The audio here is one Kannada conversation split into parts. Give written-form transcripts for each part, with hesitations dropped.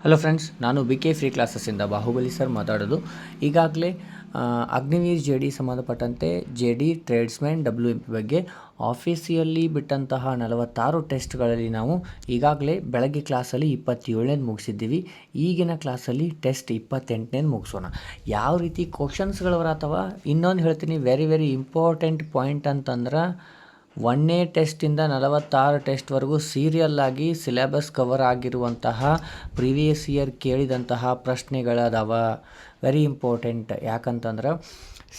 ಹಲೋ ಫ್ರೆಂಡ್ಸ್, ನಾನು ಬಿ ಕೆ ಫ್ರೀ ಕ್ಲಾಸಸ್ಸಿಂದ ಬಾಹುಬಲಿ ಸರ್ ಮಾತಾಡೋದು. ಈಗಾಗಲೇ ಅಗ್ನಿವೀರ್ ಜೆ ಡಿ ಸಂಬಂಧಪಟ್ಟಂತೆ ಜೆ ಡಿ ಟ್ರೇಡ್ಸ್ಮ್ಯಾನ್ WMP ಬಗ್ಗೆ ಆಫೀಸಿಯಲ್ಲಿ ಬಿಟ್ಟಂತಹ 46 ಟೆಸ್ಟ್ಗಳಲ್ಲಿ ನಾವು ಈಗಾಗಲೇ ಬೆಳಗ್ಗೆ ಕ್ಲಾಸಲ್ಲಿ 27ನೇದು ಮುಗಿಸಿದ್ದೀವಿ. ಈಗಿನ ಕ್ಲಾಸಲ್ಲಿ ಟೆಸ್ಟ್ 28ನೇದು ಮುಗಿಸೋಣ. ಯಾವ ರೀತಿ ಕ್ವಶನ್ಸ್ಗಳು ಅಥವಾ ಇನ್ನೊಂದು ಹೇಳ್ತೀನಿ, ವೆರಿ ಇಂಪಾರ್ಟೆಂಟ್ ಪಾಯಿಂಟ್ ಅಂತಂದ್ರೆ 1ನೇ ಟೆಸ್ಟಿಂದ 46 ಟೆಸ್ಟ್ವರೆಗೂ ಸೀರಿಯಲ್ಲಾಗಿ ಸಿಲೆಬಸ್ ಕವರ್ ಆಗಿರುವಂತಹ ಪ್ರೀವಿಯಸ್ ಇಯರ್ ಕೇಳಿದಂತಹ ಪ್ರಶ್ನೆಗಳದಾವ. Very important. ಯಾಕಂತಂದ್ರೆ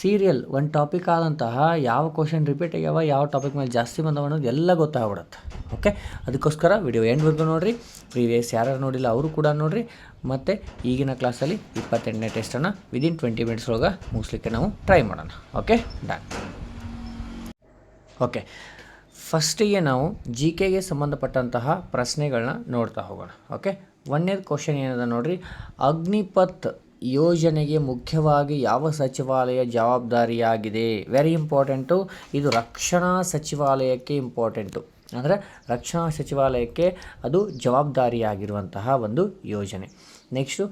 ಸೀರಿಯಲ್ ಒಂದು ಟಾಪಿಕ್ ಆದಂತಹ ಯಾವ ಕ್ವಶನ್ ರಿಪೀಟ್ ಆಗ್ಯಾವ, ಯಾವ ಟಾಪಿಕ್ ಮೇಲೆ ಜಾಸ್ತಿ ಬಂದವ ಅನ್ನೋದು ಎಲ್ಲ ಗೊತ್ತಾಗ್ಬಿಡುತ್ತೆ. ಓಕೆ, ಅದಕ್ಕೋಸ್ಕರ ವಿಡಿಯೋ ಎಂಡ್ವರೆಗೂ ನೋಡಿರಿ. ಪ್ರೀವಿಯಸ್ ಯಾರು ನೋಡಿಲ್ಲ ಅವರು ಕೂಡ ನೋಡಿರಿ. ಮತ್ತು ಈಗಿನ ಕ್ಲಾಸಲ್ಲಿ 28ನೇ ಟೆಸ್ಟನ್ನು ವಿದಿನ್ 20 ಮಿನಿಟ್ಸ್ ಒಳಗೆ ಮುಗಿಸ್ಲಿಕ್ಕೆ ನಾವು ಟ್ರೈ ಮಾಡೋಣ. Okay, done. ಓಕೆ, ಫಸ್ಟಿಗೆ ನಾವು GKಗೆ ಸಂಬಂಧಪಟ್ಟಂತಹ ಪ್ರಶ್ನೆಗಳನ್ನ ನೋಡ್ತಾ ಹೋಗೋಣ. ಓಕೆ, 1ನೇದು ಕ್ವಶನ್ ಏನದ ನೋಡ್ರಿ. ಅಗ್ನಿಪಥ್ ಯೋಜನೆಗೆ ಮುಖ್ಯವಾಗಿ ಯಾವ ಸಚಿವಾಲಯ ಜವಾಬ್ದಾರಿಯಾಗಿದೆ? Very important. ಇದು ರಕ್ಷಣಾ ಸಚಿವಾಲಯಕ್ಕೆ ಇಂಪಾರ್ಟೆಂಟು. ಅಂದರೆ ರಕ್ಷಣಾ ಸಚಿವಾಲಯಕ್ಕೆ ಅದು ಜವಾಬ್ದಾರಿಯಾಗಿರುವಂತಹ ಒಂದು ಯೋಜನೆ. ನೆಕ್ಸ್ಟು,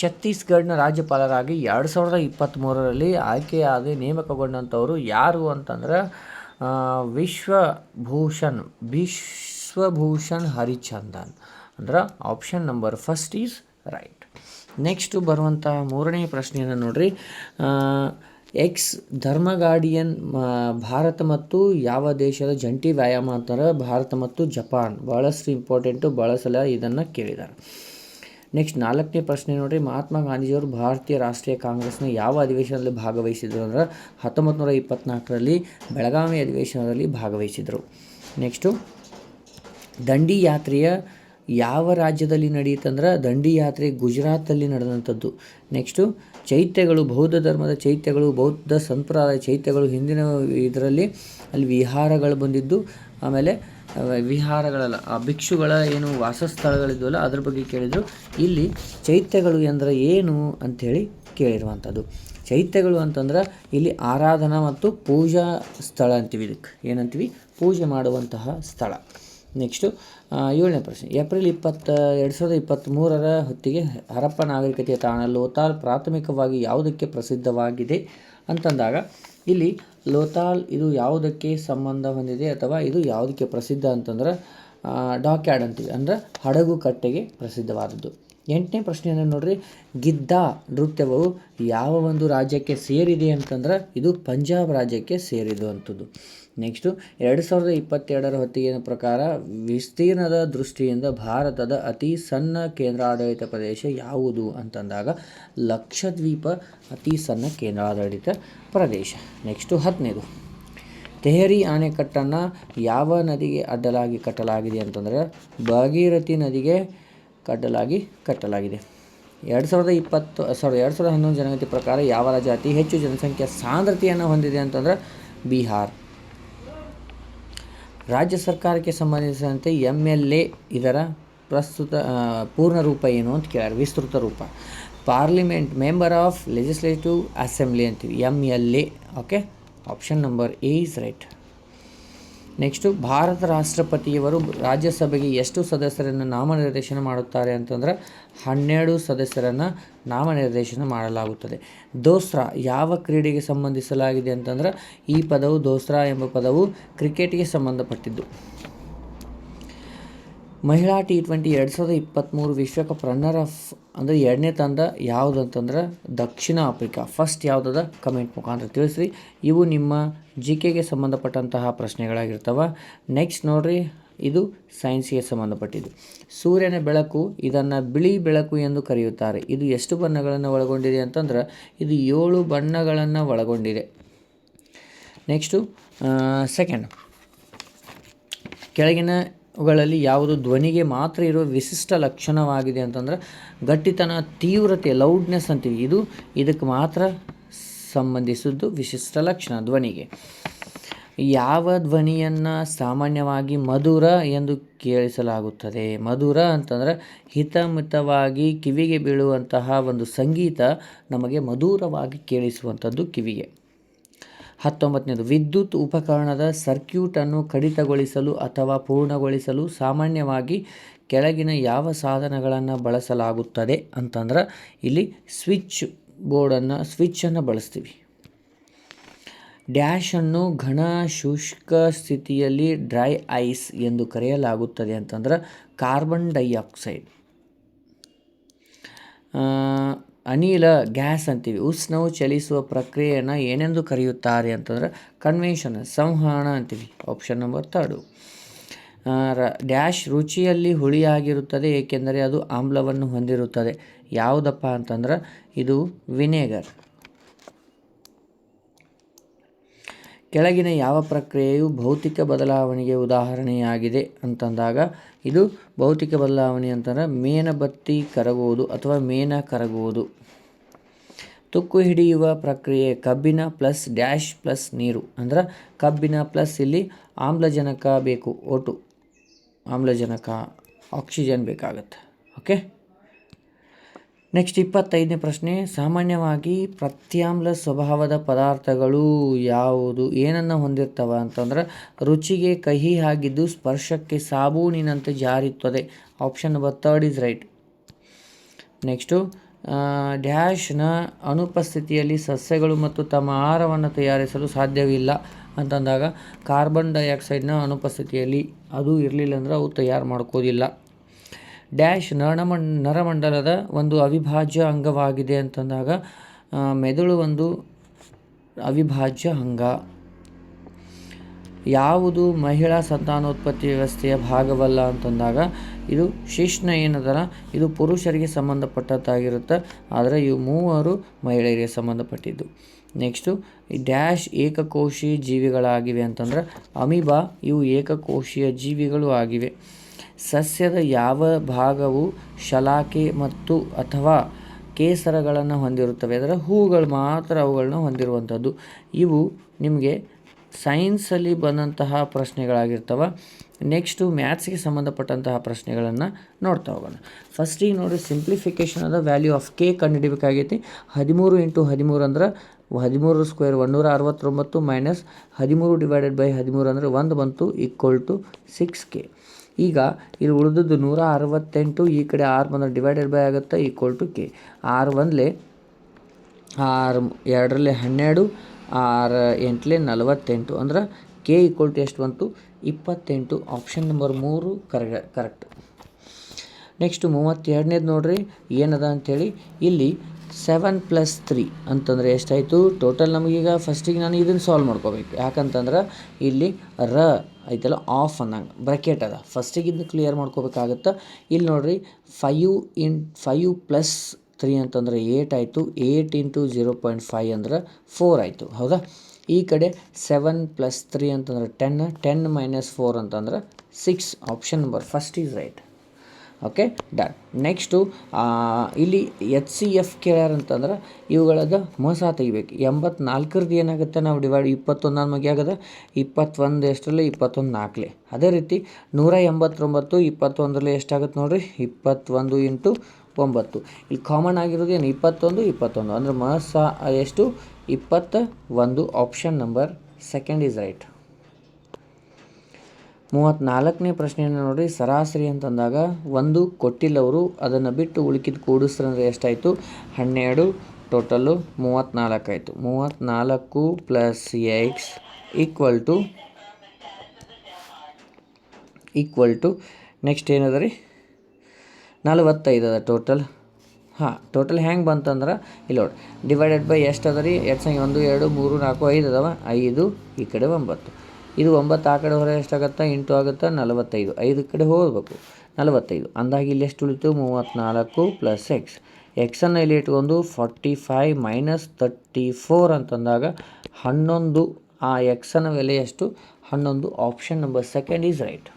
ಛತ್ತೀಸ್ಗಢನ ರಾಜ್ಯಪಾಲರಾಗಿ 2023ರಲ್ಲಿ ಆಯ್ಕೆಯಾಗಿ ನೇಮಕಗೊಂಡಂಥವರು ಯಾರು ಅಂತಂದ್ರೆ ವಿಶ್ವಭೂಷಣ್ ಹರಿಚಂದನ್. ಅಂದ್ರೆ option number first is right. Next ಬರುವಂಥ 3ನೇ ಪ್ರಶ್ನೆಯನ್ನು ನೋಡ್ರಿ. ಧರ್ಮಗಾರ್ಡಿಯನ್ ಭಾರತ ಮತ್ತು ಯಾವ ದೇಶದ ಜಂಟಿ ವ್ಯಾಯಾಮ ಅಂತಾರೆ? ಭಾರತ ಮತ್ತು ಜಪಾನ್. ಭಾಳಷ್ಟು ಇಂಪಾರ್ಟೆಂಟು, ಭಾಳ ಸಲ ಇದನ್ನು ಕೇಳಿದ್ದಾರೆ. ನೆಕ್ಸ್ಟ್ 4ನೇ ಪ್ರಶ್ನೆ ನೋಡಿರಿ. ಮಹಾತ್ಮ ಗಾಂಧೀಜಿಯವರು ಭಾರತೀಯ ರಾಷ್ಟ್ರೀಯ ಕಾಂಗ್ರೆಸ್ನ ಯಾವ ಅಧಿವೇಶನದಲ್ಲಿ ಭಾಗವಹಿಸಿದರು ಅಂದ್ರೆ 1924ರಲ್ಲಿ ಬೆಳಗಾವಿ ಅಧಿವೇಶನದಲ್ಲಿ ಭಾಗವಹಿಸಿದರು. ನೆಕ್ಸ್ಟು, ದಂಡಿ ಯಾತ್ರೆಯ ಯಾವ ರಾಜ್ಯದಲ್ಲಿ ನಡೆಯುತ್ತಂದ್ರೆ ದಂಡಿ ಯಾತ್ರೆ ಗುಜರಾತಲ್ಲಿ ನಡೆದಂಥದ್ದು. ನೆಕ್ಸ್ಟು, ಚೈತ್ಯಗಳು, ಬೌದ್ಧ ಧರ್ಮದ ಚೈತ್ಯಗಳು, ಬೌದ್ಧ ಸಂಪ್ರದಾಯ ಚೈತ್ಯಗಳು, ಹಿಂದಿನ ಇದರಲ್ಲಿ ಅಲ್ಲಿ ವಿಹಾರಗಳು ಬಂದಿದ್ದು. ಆಮೇಲೆ ವಿಹಾರಗಳಲ್ಲ, ಆ ಭಿಕ್ಷುಗಳ ಏನು ವಾಸಸ್ಥಳಗಳಿದ್ವಲ್ಲ ಅದ್ರ ಬಗ್ಗೆ ಕೇಳಿದರು. ಇಲ್ಲಿ ಚೈತ್ಯಗಳು ಅಂದರೆ ಏನು ಅಂಥೇಳಿ ಕೇಳಿರುವಂಥದ್ದು. ಚೈತ್ಯಗಳು ಅಂತಂದ್ರೆ ಇಲ್ಲಿ ಆರಾಧನಾ ಮತ್ತು ಪೂಜಾ ಸ್ಥಳ ಅಂತೀವಿ. ಇದಕ್ಕೆ ಏನಂತೀವಿ? ಪೂಜೆ ಮಾಡುವಂತಹ ಸ್ಥಳ. ನೆಕ್ಸ್ಟು 7ನೇ ಪ್ರಶ್ನೆ. ಏಪ್ರಿಲ್ 20, 2023ರ ಹೊತ್ತಿಗೆ ಹರಪ್ಪ ನಾಗರಿಕತೆಯ ತಾಣ ಲೋಥಾಲ್ ಪ್ರಾಥಮಿಕವಾಗಿ ಯಾವುದಕ್ಕೆ ಪ್ರಸಿದ್ಧವಾಗಿದೆ ಅಂತಂದಾಗ ಇಲ್ಲಿ ಲೋಥಾಲ್ ಇದು ಯಾವುದಕ್ಕೆ ಸಂಬಂಧ ಹೊಂದಿದೆ ಅಥವಾ ಇದು ಯಾವುದಕ್ಕೆ ಪ್ರಸಿದ್ಧ ಅಂತಂದ್ರೆ ಡಾಕ್ಯಾರ್ಡ್ ಅಂತೀವಿ, ಅಂದರೆ ಹಡಗು ಕಟ್ಟೆಗೆ ಪ್ರಸಿದ್ಧವಾದದ್ದು. 8ನೇ ಪ್ರಶ್ನೆಯನ್ನು ನೋಡ್ರಿ. ಗಿದ್ದಾ ನೃತ್ಯವು ಯಾವ ಒಂದು ರಾಜ್ಯಕ್ಕೆ ಸೇರಿದೆ ಅಂತಂದ್ರೆ ಇದು ಪಂಜಾಬ್ ರಾಜ್ಯಕ್ಕೆ ಸೇರಿರುವಂಥದ್ದು. ನೆಕ್ಸ್ಟು 2022ರ ಹೊತ್ತಿಗೆ ಪ್ರಕಾರ ವಿಸ್ತೀರ್ಣದ ದೃಷ್ಟಿಯಿಂದ ಭಾರತದ ಅತಿ ಸಣ್ಣ ಕೇಂದ್ರಾಡಳಿತ ಪ್ರದೇಶ ಯಾವುದು ಅಂತಂದಾಗ ಲಕ್ಷದ್ವೀಪ ಅತಿ ಸಣ್ಣ ಕೇಂದ್ರಾಡಳಿತ ಪ್ರದೇಶ. ನೆಕ್ಸ್ಟು 10ನೇದು. ತೆಹರಿ ಅಣೆಕಟ್ಟನ್ನು ಯಾವ ನದಿಗೆ ಅಡ್ಡಲಾಗಿ ಕಟ್ಟಲಾಗಿದೆ ಅಂತಂದರೆ ಭಾಗೀರಥಿ ನದಿಗೆ ಅಡ್ಡಲಾಗಿ ಕಟ್ಟಲಾಗಿದೆ. 2011 ಜನಗಣತಿ ಪ್ರಕಾರ ಯಾವ ರಾಜ್ಯ ಅತಿ ಹೆಚ್ಚು ಜನಸಂಖ್ಯಾ ಸಾಂದ್ರತೆಯನ್ನು ಹೊಂದಿದೆ ಅಂತಂದ್ರೆ ಬಿಹಾರ್. ರಾಜ್ಯ ಸರ್ಕಾರಕ್ಕೆ ಸಂಬಂಧಿಸಿದಂತೆ MLA ಇದರ ಪ್ರಸ್ತುತ ಪೂರ್ಣ ರೂಪ ಏನು ಅಂತ ಕೇಳ್ಯಾರ, ವಿಸ್ತೃತ ರೂಪ. Parliament member of legislative assembly ಅಂತೀವಿ, MLA. Okay, option number A is right. Next, Bharat ರಾಷ್ಟ್ರಪತಿಯವರು ರಾಜ್ಯಸಭೆಗೆ ಎಷ್ಟು ಸದಸ್ಯರನ್ನು ನಾಮನಿರ್ದೇಶನ ಮಾಡುತ್ತಾರೆ ಅಂತಂದ್ರೆ 12 ಸದಸ್ಯರನ್ನು ನಾಮನಿರ್ದೇಶನ ಮಾಡಲಾಗುತ್ತದೆ. ದೋಸ್ರಾ ಯಾವ ಕ್ರೀಡೆಗೆ ಸಂಬಂಧಿಸಲಾಗಿದೆ ಅಂತಂದ್ರೆ ಈ ಪದವು ದೋಸ್ರಾ ಎಂಬ ಪದವು ಕ್ರಿಕೆಟ್ಗೆ ಸಂಬಂಧಪಟ್ಟಿದ್ದು. ಮಹಿಳಾ T20 2023 ವಿಶ್ವಕಪ್ ರನ್ನರ್ ಅಪ್ ಅಂದರೆ 2ನೇ ತಂಡ ಯಾವುದು ಅಂತಂದ್ರೆ ದಕ್ಷಿಣ ಆಫ್ರಿಕಾ. ಫಸ್ಟ್ ಯಾವುದದ ಕಮೆಂಟ್ ಮುಖಾಂತರ ತಿಳಿಸ್ರಿ. ಇವು ನಿಮ್ಮ GKಗೆ ಸಂಬಂಧಪಟ್ಟಂತಹ ಪ್ರಶ್ನೆಗಳಾಗಿರ್ತವೆ. ನೆಕ್ಸ್ಟ್ ನೋಡ್ರಿ, ಇದು ಸೈನ್ಸ್ಗೆ ಸಂಬಂಧಪಟ್ಟಿದ್ದು. ಸೂರ್ಯನ ಬೆಳಕು, ಇದನ್ನು ಬಿಳಿ ಬೆಳಕು ಎಂದು ಕರೆಯುತ್ತಾರೆ. ಇದು ಎಷ್ಟು ಬಣ್ಣಗಳನ್ನು ಒಳಗೊಂಡಿದೆ ಅಂತಂದ್ರೆ ಇದು 7 ಬಣ್ಣಗಳನ್ನು ಒಳಗೊಂಡಿದೆ. ನೆಕ್ಸ್ಟು ಸೆಕೆಂಡ್, ಕೆಳಗಿನವುಗಳಲ್ಲಿ ಯಾವುದು ಧ್ವನಿಗೆ ಮಾತ್ರ ಇರುವ ವಿಶಿಷ್ಟ ಲಕ್ಷಣವಾಗಿದೆ ಅಂತಂದ್ರೆ ಗಟ್ಟಿತನ, ತೀವ್ರತೆ, ಲೌಡ್ನೆಸ್ ಅಂತೀವಿ. ಇದು ಇದಕ್ಕೆ ಮಾತ್ರ ಸಂಬಂಧಿಸಿದ್ದು ವಿಶಿಷ್ಟ ಲಕ್ಷಣ ಧ್ವನಿಗೆ. ಯಾವ ಧ್ವನಿಯನ್ನು ಸಾಮಾನ್ಯವಾಗಿ ಮಧುರ ಎಂದು ಕೇಳಿಸಲಾಗುತ್ತದೆ? ಮಧುರ ಅಂತಂದರೆ ಹಿತಮಿತವಾಗಿ ಕಿವಿಗೆ ಬೀಳುವಂತಹ ಒಂದು ಸಂಗೀತ ನಮಗೆ ಮಧುರವಾಗಿ ಕೇಳಿಸುವಂಥದ್ದು ಕಿವಿಗೆ. 19ನೇದು. ವಿದ್ಯುತ್ ಉಪಕರಣದ ಸರ್ಕ್ಯೂಟನ್ನು ಕಡಿತಗೊಳಿಸಲು ಅಥವಾ ಪೂರ್ಣಗೊಳಿಸಲು ಸಾಮಾನ್ಯವಾಗಿ ಕೆಳಗಿನ ಯಾವ ಸಾಧನಗಳನ್ನು ಬಳಸಲಾಗುತ್ತದೆ ಅಂತಂದ್ರೆ ಇಲ್ಲಿ ಸ್ವಿಚ್ಚನ್ನು ಬಳಸ್ತೀವಿ. ಡ್ಯಾಶನ್ನು ಘನ ಶುಷ್ಕ ಸ್ಥಿತಿಯಲ್ಲಿ ಡ್ರೈ ಐಸ್ ಎಂದು ಕರೆಯಲಾಗುತ್ತದೆ ಅಂತಂದ್ರೆ ಕಾರ್ಬನ್ ಡೈಆಕ್ಸೈಡ್. ಅನಿಲ ಗ್ಯಾಸ್ ಅಂತೀವಿ. ಉಷ್ಣವು ಚಲಿಸುವ ಪ್ರಕ್ರಿಯೆಯನ್ನು ಏನೆಂದು ಕರೆಯುತ್ತಾರೆ ಅಂತಂದ್ರೆ ಕನ್ವೆನ್ಷನ್, ಸಂವಹನ ಅಂತೀವಿ. Option number 3. ಡ್ಯಾಶ್ ರುಚಿಯಲ್ಲಿ ಹುಳಿಯಾಗಿರುತ್ತದೆ ಏಕೆಂದರೆ ಅದು ಆಮ್ಲವನ್ನು ಹೊಂದಿರುತ್ತದೆ. ಯಾವುದಪ್ಪ ಅಂತಂದ್ರೆ ಇದು ವಿನೆಗರ್. ಕೆಳಗಿನ ಯಾವ ಪ್ರಕ್ರಿಯೆಯು ಭೌತಿಕ ಬದಲಾವಣೆಗೆ ಉದಾಹರಣೆಯಾಗಿದೆ ಅಂತಂದಾಗ ಇದು ಭೌತಿಕ ಬದಲಾವಣೆ ಅಂತಂದ್ರೆ ಮೇಣಬತ್ತಿ ಕರಗುವುದು ಅಥವಾ ಮೇಣ ಕರಗುವುದು. ತುಕ್ಕು ಹಿಡಿಯುವ ಪ್ರಕ್ರಿಯೆ ಕಬ್ಬಿಣ ಪ್ಲಸ್ ಡ್ಯಾಶ್ ಪ್ಲಸ್ ನೀರು ಅಂದ್ರೆ ಕಬ್ಬಿಣ ಪ್ಲಸ್ ಇಲ್ಲಿ ಆಮ್ಲಜನಕ ಬೇಕು, O2 ಆಮ್ಲಜನಕ, ಆಕ್ಸಿಜನ್ ಬೇಕಾಗುತ್ತೆ. ಓಕೆ, ನೆಕ್ಸ್ಟ್ 25ನೇ ಪ್ರಶ್ನೆ. ಸಾಮಾನ್ಯವಾಗಿ ಪ್ರತ್ಯಾಮ್ಲ ಸ್ವಭಾವದ ಪದಾರ್ಥಗಳು ಯಾವುದು ಏನನ್ನು ಹೊಂದಿರ್ತವೆ ಅಂತಂದ್ರೆ ರುಚಿಗೆ ಕಹಿ ಆಗಿದ್ದು ಸ್ಪರ್ಶಕ್ಕೆ ಸಾಬೂನಿನಂತೆ ಜಾರುತ್ತದೆ. Option number 3 is right. Next ಡ್ಯಾಶ್ನ ಅನುಪಸ್ಥಿತಿಯಲ್ಲಿ ಸಸ್ಯಗಳು ಮತ್ತು ತಮ್ಮ ಆಹಾರವನ್ನು ತಯಾರಿಸಲು ಸಾಧ್ಯವಿಲ್ಲ ಅಂತಂದಾಗ ಕಾರ್ಬನ್ ಡೈಆಕ್ಸೈಡ್ನ ಅನುಪಸ್ಥಿತಿಯಲ್ಲಿ ಅದು ಇರಲಿಲ್ಲ ಅಂದ್ರೆ ಅವು ತಯಾರು ಮಾಡ್ಕೋದಿಲ್ಲ. ಡ್ಯಾಶ್ ನರಮಂಡಲದ ಒಂದು ಅವಿಭಾಜ್ಯ ಅಂಗವಾಗಿದೆ ಅಂತಂದಾಗ ಮೆದುಳು ಒಂದು ಅವಿಭಾಜ್ಯ ಅಂಗ. ಯಾವುದು ಮಹಿಳಾ ಸಂತಾನೋತ್ಪತ್ತಿ ವ್ಯವಸ್ಥೆಯ ಭಾಗವಲ್ಲ ಅಂತಂದಾಗ ಇದು ಶಿಶ್ನ ಏನದಲ್ಲ ಇದು ಪುರುಷರಿಗೆ ಸಂಬಂಧಪಟ್ಟದ್ದಾಗಿರುತ್ತೆ, ಆದರೆ ಇವು 3 ಮಹಿಳೆಯರಿಗೆ ಸಂಬಂಧಪಟ್ಟಿದ್ದು. ನೆಕ್ಸ್ಟು ಡ್ಯಾಶ್ ಏಕಕೋಶಿ ಜೀವಿಗಳಾಗಿವೆ ಅಂತಂದ್ರೆ ಅಮೀಬಾ ಇವು ಏಕಕೋಶೀಯ ಜೀವಿಗಳು ಆಗಿವೆ. ಸಸ್ಯದ ಯಾವ ಭಾಗವು ಶಲಾಕೆ ಮತ್ತು ಅಥವಾ ಕೇಸರಗಳನ್ನು ಹೊಂದಿರುತ್ತವೆ ಅಂದರೆ ಹೂಗಳು ಮಾತ್ರ ಅವುಗಳನ್ನ ಹೊಂದಿರುವಂಥದ್ದು. ಇವು ನಿಮಗೆ ಸೈನ್ಸಲ್ಲಿ ಬಂದಂತಹ ಪ್ರಶ್ನೆಗಳಾಗಿರ್ತವೆ. ನೆಕ್ಸ್ಟು ಮ್ಯಾಥ್ಸ್ಗೆ ಸಂಬಂಧಪಟ್ಟಂತಹ ಪ್ರಶ್ನೆಗಳನ್ನು ನೋಡ್ತಾ ಹೋಗೋಣ. ಫಸ್ಟಿಗೆ ನೋಡಿ ಸಿಂಪ್ಲಿಫಿಕೇಷನ್ ಅದ ವ್ಯಾಲ್ಯೂ ಆಫ್ ಕೆ ಕಂಡುಹಿಡಿಬೇಕಾಗೈತಿ. 13 × 13 ಅಂದ್ರೆ 13 ಸ್ಕ್ವೇರ್ 169 ಮೈನಸ್ 13/13 ಅಂದರೆ 1 ಬಂತು = 6k. ಈಗ ಇಲ್ಲಿ ಉಳಿದದ್ದು 168, ಈ ಕಡೆ 6 ಬಂದರೆ ಡಿವೈಡೆಡ್ ಬೈ ಆಗುತ್ತೆ = k. 6 1 6 2 12 6 8 48 ಅಂದ್ರೆ k = ಎಷ್ಟು ಬಂತು 28. Option number 3 correct. ನೆಕ್ಸ್ಟ್ 32ನೇದು ನೋಡ್ರಿ ಏನದ ಅಂಥೇಳಿ. ಇಲ್ಲಿ 7 + 3 ಅಂತಂದರೆ ಎಷ್ಟಾಯಿತು ಟೋಟಲ್. ನಮಗೀಗ ಫಸ್ಟಿಗೆ ನಾನು ಇದನ್ನು ಸಾಲ್ವ್ ಮಾಡ್ಕೋಬೇಕು. ಯಾಕಂತಂದ್ರೆ ಇಲ್ಲಿ ಐತಲ್ಲ ಆಫ್ ಅನ್ನಂಗೆ ಬ್ರ್ಯಾಕೆಟ್ ಅದ, ಫಸ್ಟಿಗೆ ಇದನ್ನು ಕ್ಲಿಯರ್ ಮಾಡ್ಕೋಬೇಕಾಗತ್ತೆ. ಇಲ್ಲಿ ನೋಡ್ರಿ 5 + 3 ಅಂತಂದರೆ 8 ಆಯಿತು. 8 × 0.5 ಅಂದ್ರೆ 4 ಆಯಿತು. ಹೌದಾ? ಈ ಕಡೆ 7 + 3 ಅಂತಂದ್ರೆ 10, 10 - 4 ಅಂತಂದ್ರೆ 6. Option number 1 is right. Okay, done. Next ಇಲ್ಲಿ HCF ಕೇಳ್ಯಾರಂತಂದ್ರೆ ಇವುಗಳದ ಮೊಸ ತೆಗಿಬೇಕು. 84ರದ್ದು ಏನಾಗುತ್ತೆ ನಾವು ಡಿವೈಡ್ 21 ನಮಗೆ ಆಗದ 21 ಎಷ್ಟರಲ್ಲಿ 21 4. ಅದೇ ರೀತಿ 189 21ರಲ್ಲಿ ಎಷ್ಟಾಗುತ್ತೆ ನೋಡಿರಿ 21 × 9. ಇಲ್ಲಿ ಕಾಮನ್ ಆಗಿರೋದು ಏನು 21 ಅಂದರೆ ಮೊಸ ಎಷ್ಟು 21. Option number 2 is right. 34ನೇ ಪ್ರಶ್ನೆಯನ್ನು ನೋಡಿ. ಸರಾಸರಿ ಅಂತಂದಾಗ 1 ಕೊಟ್ಟಿಲ್ಲ ಅವರು, ಅದನ್ನು ಬಿಟ್ಟು ಉಳಿಕಿದ್ದು ಕೂಡಿಸ್ರಂದ್ರೆ ಎಷ್ಟಾಯಿತು 12. ಟೋಟಲ್ಲು 34 ಆಯಿತು. 34 + x ಈಕ್ವಲ್ ಟು ನೆಕ್ಸ್ಟ್ ಏನದ ರೀ 45 ಅದ ಟೋಟಲ್. ಟೋಟಲ್ ಹೆಂಗೆ ಬಂತಂದ್ರೆ ಇಲ್ಲಿ ನೋಡಿ ಡಿವೈಡೆಡ್ ಬೈ ಎಷ್ಟು ಅದ ರೀ 1 2 3 4 5 ಅದಾವ 5, ಈ ಕಡೆ 9. ಇದು 9 ಆ ಕಡೆ ಹೊರ ಎಷ್ಟಾಗತ್ತೆ ಇಂಟು ಆಗುತ್ತೆ 45. 5 ಕಡೆ ಹೋಗಬೇಕು 45. ಅಂದಾಗ ಇಲ್ಲಿ ಎಷ್ಟು ಉಳಿತು 34 + x. ಎಕ್ಸನ್ನು ಇಲ್ಲಿ ಇಟ್ಕೊಂಡು 45 - 34 ಅಂತಂದಾಗ 11. ಆ ಎಕ್ಸನ ಬೆಲೆ ಎಷ್ಟು 11. Option number 2 is right.